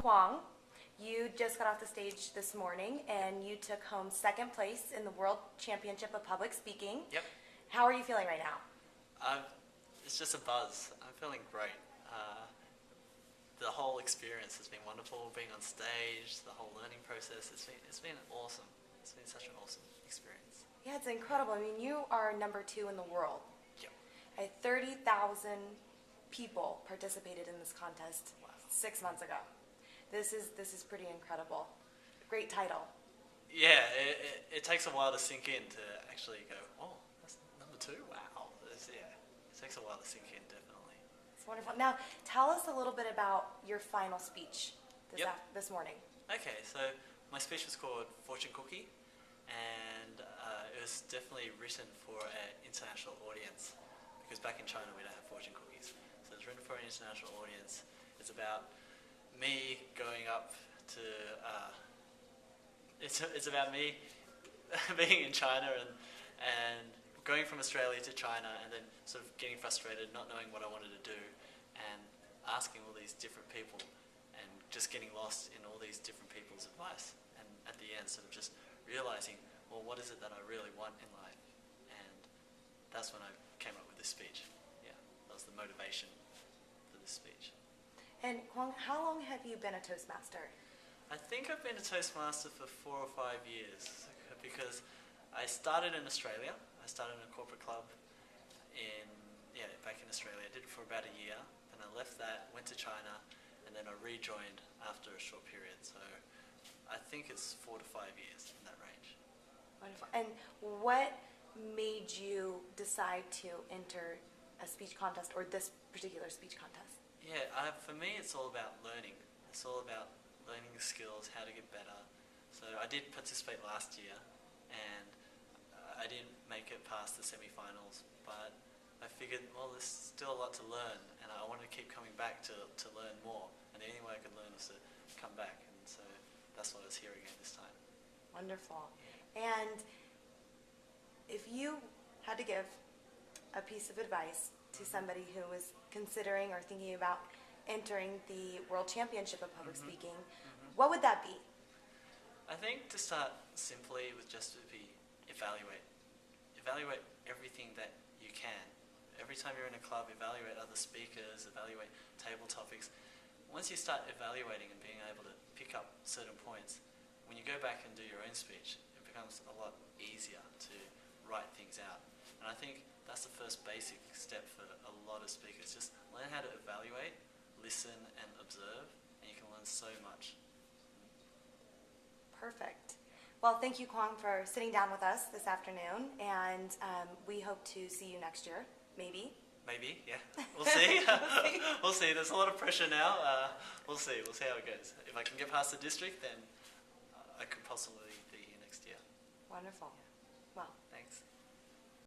Kwong, you just got off the stage this morning and you took home second place in the World Championship of Public Speaking. Yep. How are you feeling right now? It's just a buzz. I'm feeling great. The whole experience has been wonderful. Being on stage, the whole learning process, it's been awesome. It's been such an awesome experience. Yeah, it's incredible. I mean, you are number 2 in the world. Yep. 30,000 people participated in this contest 6 months ago. This is pretty incredible. Great title. Yeah, it takes a while to sink in to actually go, oh, that's number 2? Wow. It takes a while to sink in, definitely. It's wonderful. Now, tell us a little bit about your final speech this morning. Okay, so my speech was called Fortune Cookie, and it was definitely written for an international audience, because back in China we don't have fortune cookies. So it's written for an international audience. It's about me going up to, it's about me being in China and going from Australia to China and then sort of getting frustrated, not knowing what I wanted to do, and asking all these different people and just getting lost in all these different people's advice. And at the end sort of just realizing, well, what is it that I really want in life? And that's when I came up with this speech. Yeah, that was the motivation for this speech. And Kwong, how long have you been a Toastmaster? I think I've been a Toastmaster for 4 or 5 years, because I started in Australia. I started in a corporate club back in Australia. I did it for about a year, then I left that, went to China, and then I rejoined after a short period. So I think it's 4 to 5 years, in that range. Wonderful. And what made you decide to enter a speech contest, or this particular speech contest? Yeah, for me it's all about learning. It's all about learning the skills, how to get better. So I did participate last year, and I didn't make it past the semi-finals, but I figured, well, there's still a lot to learn, and I wanted to keep coming back to learn more, and the only way I could learn was to come back, and so that's what I was here again this time. Wonderful. And if you had to give a piece of advice to somebody who was considering or thinking about entering the World Championship of Public Speaking, what would that be? I think to start simply with just to be evaluate. Evaluate everything that you can. Every time you're in a club, evaluate other speakers, evaluate table topics. Once you start evaluating and being able to pick up certain points, when you go back and do your own speech, it becomes a lot easier to write things out. And I think that's the first basic step for a lot of speakers. Just learn how to evaluate, listen and observe, and you can learn so much. Perfect. Well, thank you, Kwong, for sitting down with us this afternoon, and we hope to see you next year, maybe. Maybe, yeah. We'll see. We'll see. There's a lot of pressure now. We'll see. We'll see how it goes. If I can get past the district, then I could possibly be here next year. Wonderful. Well, thanks.